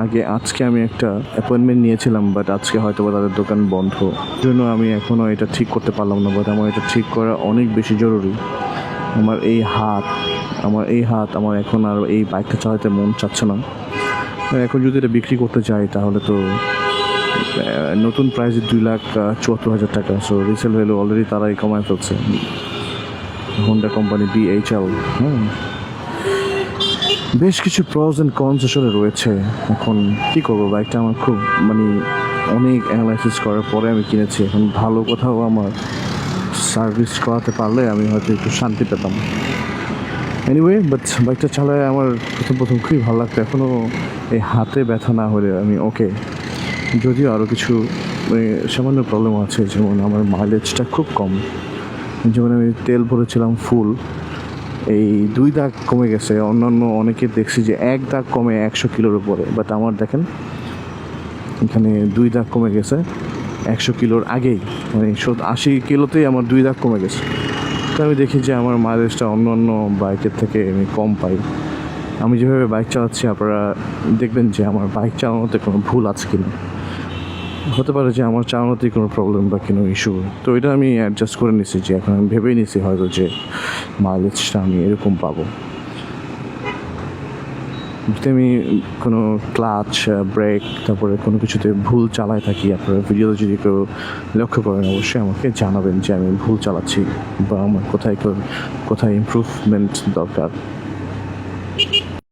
আগে আজকে আমি একটা অ্যাপয়েন্টমেন্ট নিয়েছিলাম, বাট আজকে হয়তো বা তাদের দোকান বন্ধ, জন্য আমি এখনও এটা ঠিক করতে পারলাম না। বাট আমার এটা ঠিক করা অনেক বেশি জরুরি। আমার এই হাত আমার এখন আর এই বাইকটা চালাতে মন চাচ্ছে না। এখন যদি এটা বিক্রি করতে চাই তাহলে তো নতুন প্রাইস 2,74,000 টাকা। সো রিসেল ভ্যালু অলরেডি তারাই কমায় ফেলছে, হোন্ডা কোম্পানি BHL। বেশ কিছু প্রস অ্যান্ড কনস আসলে রয়েছে। এখন কী করবো, বাইকটা আমার খুব অনেক অ্যানালাইসিস করার পরে আমি কিনেছি। এখন ভালো কোথাও আমার সার্ভিস করাতে পারলে আমি হয়তো একটু শান্তি পেতাম। এনিওয়ে, বাট বাইকটা চালায় আমার প্রথম খুবই ভালো লাগতো। এখনও এই হাতে ব্যথা না হলে আমি ওকে। যদিও আরও কিছু সামান্য প্রবলেম আছে, যেমন আমার মাইলেজটা খুব কম। যেমন আমি তেল ভরেছিলাম ফুল, এই 2 দাগ কমে গেছে। অন্যান্য অনেকে দেখছি যে 1 দাগ কমে 100 কিলোর উপরে, বাট আমার দেখেন এখানে 2 দাগ কমে গেছে 100 কিলোর আগেই। 80 কিলোতেই আমার 2 দাগ কমে গেছে। তো আমি দেখি যে আমার মাইলেজটা অন্য বাইকের থেকে আমি কম পাই। আমি যেভাবে বাইক চালাচ্ছি আপনারা দেখবেন যে আমার বাইক চালানোতে কোনো ভুল আছে কিনা। হতে পারে যে আমার চালানোতেই কোনো প্রবলেম বা কোনো ইস্যু। তো এটা আমি অ্যাডজাস্ট করে নিছি, যে এখন আমি ভেবেই নিছি হয়তো যে মাইলেজটা আমি এরকম পাবো। যদি আমি কোনো ক্লাচ, ব্রেক, তারপরে কোনো কিছুতে ভুল চালায় থাকি, আপনারা ভিডিওতে যদি কেউ লক্ষ্য করেন অবশ্যই আমাকে জানাবেন যে আমি ভুল চালাচ্ছি বা আমার কোথায় ইমপ্রুভমেন্ট দরকার।